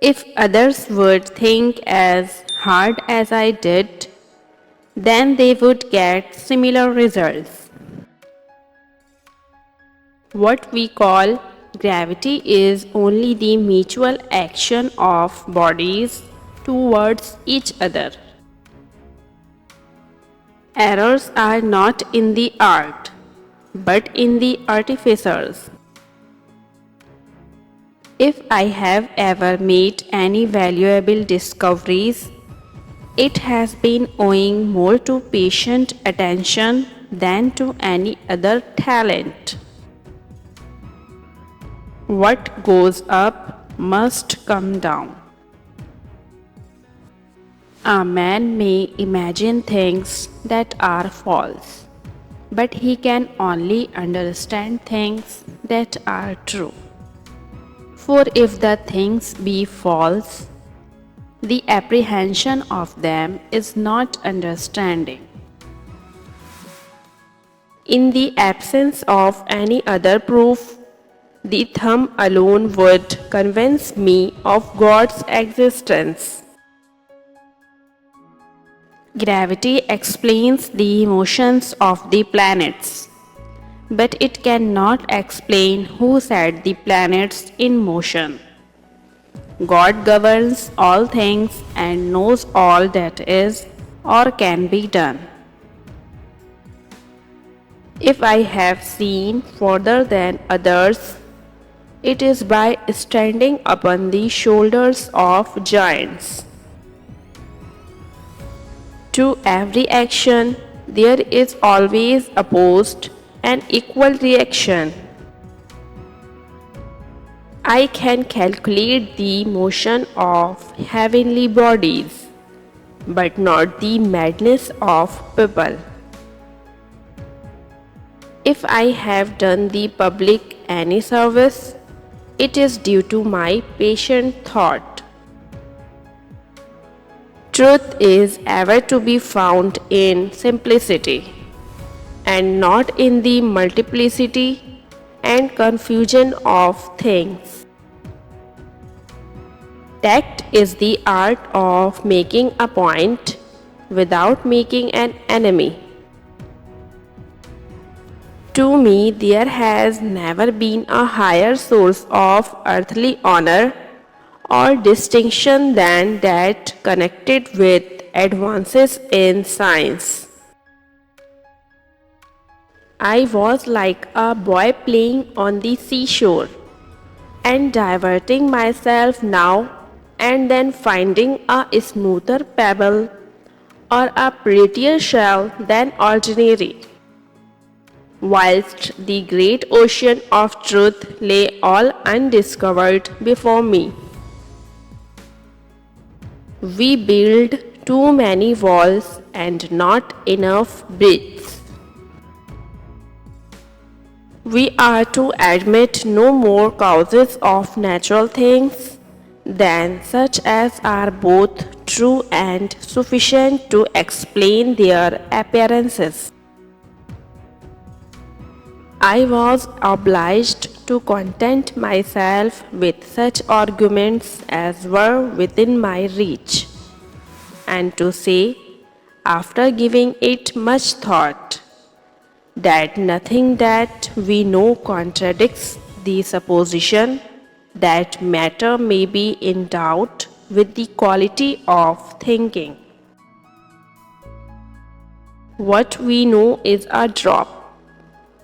If others would think as hard as I did, then they would get similar results. What we call gravity is only the mutual action of bodies towards each other. Errors are not in the art, but in the artificers. If I have ever made any valuable discoveries, it has been owing more to patient attention than to any other talent. What goes up must come down. A man may imagine things that are false, but he can only understand things that are true. For if the things be false, the apprehension of them is not understanding. In the absence of any other proof, the thumb alone would convince me of God's existence. Gravity explains the motions of the planets, but it cannot explain who set the planets in motion. God governs all things and knows all that is or can be done. If I have seen further than others, it is by standing upon the shoulders of giants. To every action, there is always opposed an equal reaction. I can calculate the motion of heavenly bodies, but not the madness of people. If I have done the public any service, it is due to my patient thought. Truth is ever to be found in simplicity, and not in the multiplicity and confusion of things. Tact is the art of making a point without making an enemy. To me, there has never been a higher source of earthly honor or distinction than that connected with advances in science. I was like a boy playing on the seashore and diverting myself now and then finding a smoother pebble or a prettier shell than ordinary, whilst the great ocean of truth lay all undiscovered before me. We build too many walls and not enough bridges. We are to admit no more causes of natural things than such as are both true and sufficient to explain their appearances. I was obliged to content myself with such arguments as were within my reach, and to say, after giving it much thought, that nothing that we know contradicts the supposition that matter may be endowed with the quality of thinking. What we know is a drop.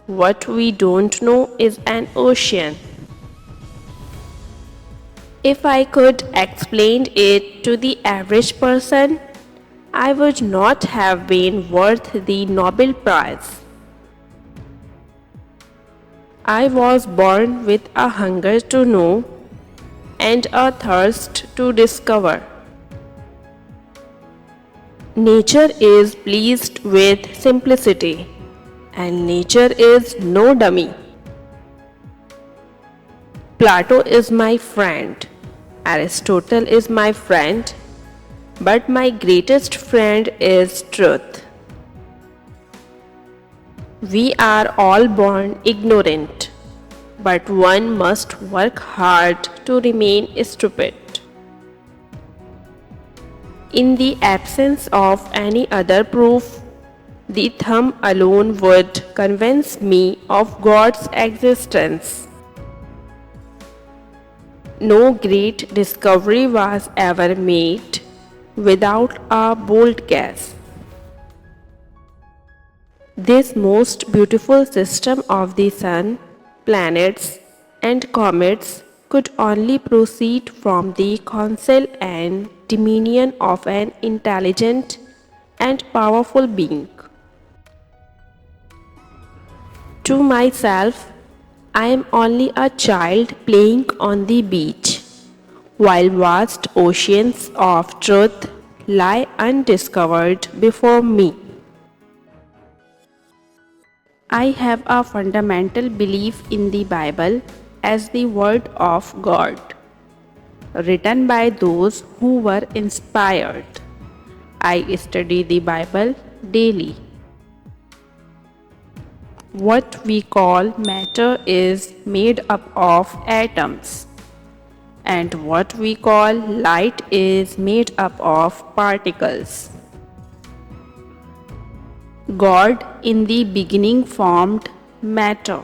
What we don't know is an ocean. If I could explain it to the average person, I would not have been worth the Nobel Prize. I was born with a hunger to know and a thirst to discover. Nature is pleased with simplicity, and nature is no dummy. Plato is my friend, Aristotle is my friend, but my greatest friend is truth. We are all born ignorant, but one must work hard to remain stupid. In the absence of any other proof, the thumb alone would convince me of God's existence. No great discovery was ever made without a bold guess. This most beautiful system of the sun, planets, and comets could only proceed from the counsel and dominion of an intelligent and powerful being. To myself, I am only a child playing on the beach, while vast oceans of truth lie undiscovered before me. I have a fundamental belief in the Bible as the Word of God, written by those who were inspired. I study the Bible daily. What we call matter is made up of atoms, and what we call light is made up of particles. God in the beginning formed matter.